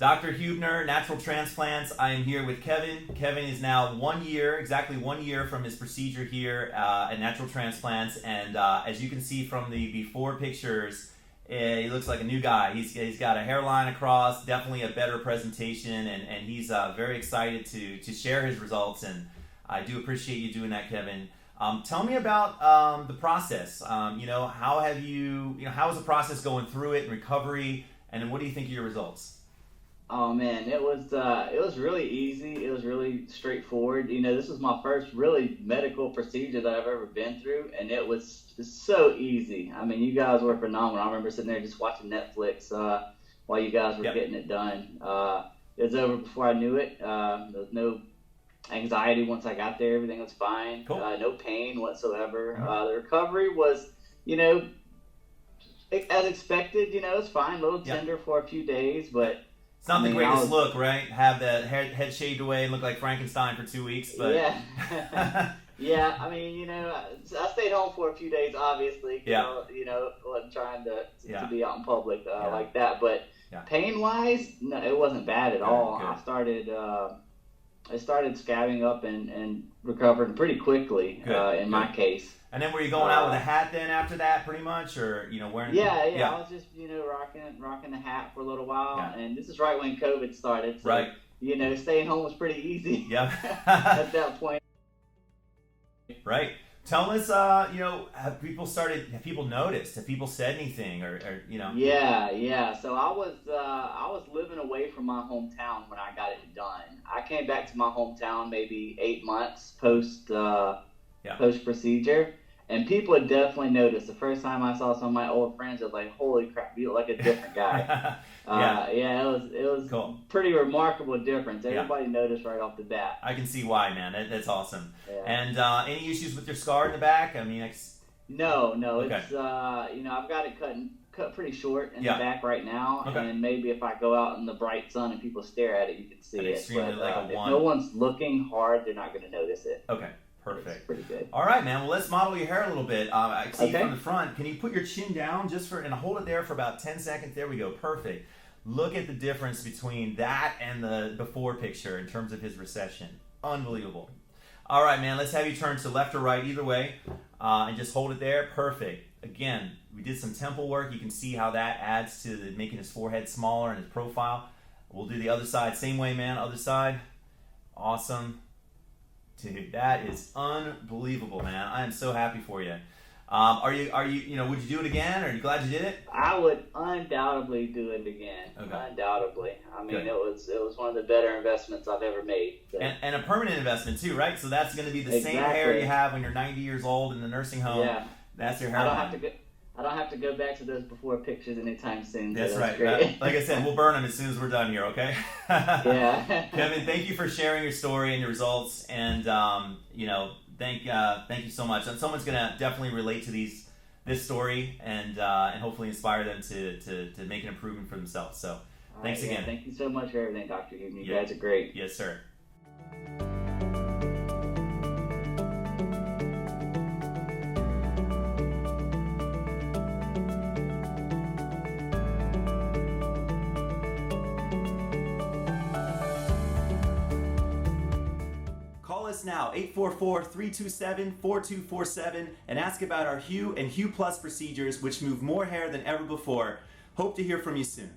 Dr. Huebner, Natural Transplants. I am here with Kevin. Kevin is now exactly 1 year from his procedure here at Natural Transplants. And as you can see from the before pictures, he looks like a new guy. He's got a hairline across, definitely a better presentation, and he's very excited to share his results. And I do appreciate you doing that, Kevin. Tell me about the process. How is the process going through it and recovery, and then what do you think of your results? Oh man, it was really easy. It was really straightforward. This was my first really medical procedure that I've ever been through, and it was so easy. I mean, you guys were phenomenal. I remember sitting there just watching Netflix while you guys were getting it done. It was over before I knew it. There was no anxiety once I got there. Everything was fine. Cool. No pain whatsoever. The recovery was, as expected. It's fine. A little tender for a few days, but it's not the greatest look, right? Have the head shaved away and look like Frankenstein for 2 weeks, but yeah. Yeah, I mean, I stayed home for a few days, obviously. Wasn't trying to be out in public like that. But pain-wise, no, it wasn't bad at all. Good. I started scabbing up and recovered pretty quickly in my case. And then were you going out with a hat then after that, pretty much, or wearing? Yeah. I was just rocking the hat for a little while, and this is right when COVID started. So, right. Staying home was pretty easy. Yeah. At that point. Right. Tell us, have people noticed? Have people said anything, or? Yeah. So I was living away from my hometown when I got it done. I came back to my hometown maybe 8 months post procedure, and people had definitely noticed. The first time I saw some of my old friends, I was like, "Holy crap, you look like a different guy." It was cool. Pretty remarkable difference. Everybody noticed right off the bat. I can see why, man. That's awesome. Yeah. And any issues with your scar in the back? I mean, no. Okay. It's I've got it cut pretty short in the back right now, okay. And maybe if I go out in the bright sun and people stare at it, you can see it. But if no one's looking hard, they're not going to notice it. Okay. Perfect. It's pretty good. All right, man. Well, let's model your hair a little bit. I see from the front. Can you put your chin down and hold it there for about 10 seconds? There we go. Perfect. Look at the difference between that and the before picture in terms of his recession. Unbelievable. All right, man. Let's have you turn to left or right, either way, and just hold it there. Perfect. Again, we did some temple work. You can see how that adds to making his forehead smaller and his profile. We'll do the other side. Same way, man. Other side. Awesome. Dude, that is unbelievable, man. I am so happy for you. Would you do it again, or are you glad you did it? I would undoubtedly do it again. Okay. Undoubtedly. I mean, Good. it was one of the better investments I've ever made. So. And a permanent investment too, right? So that's going to be the same hair you have when you're 90 years old in the nursing home. Yeah. That's your hair. I don't have to go back to those before pictures anytime soon. That's right. Great. Like I said, we'll burn them as soon as we're done here, okay? Yeah. Kevin, thank you for sharing your story and your results, and thank you so much. And someone's gonna definitely relate to this story, and hopefully inspire them to make an improvement for themselves. So, thanks again. Thank you so much for everything, Dr. Huebner. You guys are great. Yes, sir. Call us now, 844-327-4247, and ask about our Hue and Hue Plus procedures, which move more hair than ever before. Hope to hear from you soon.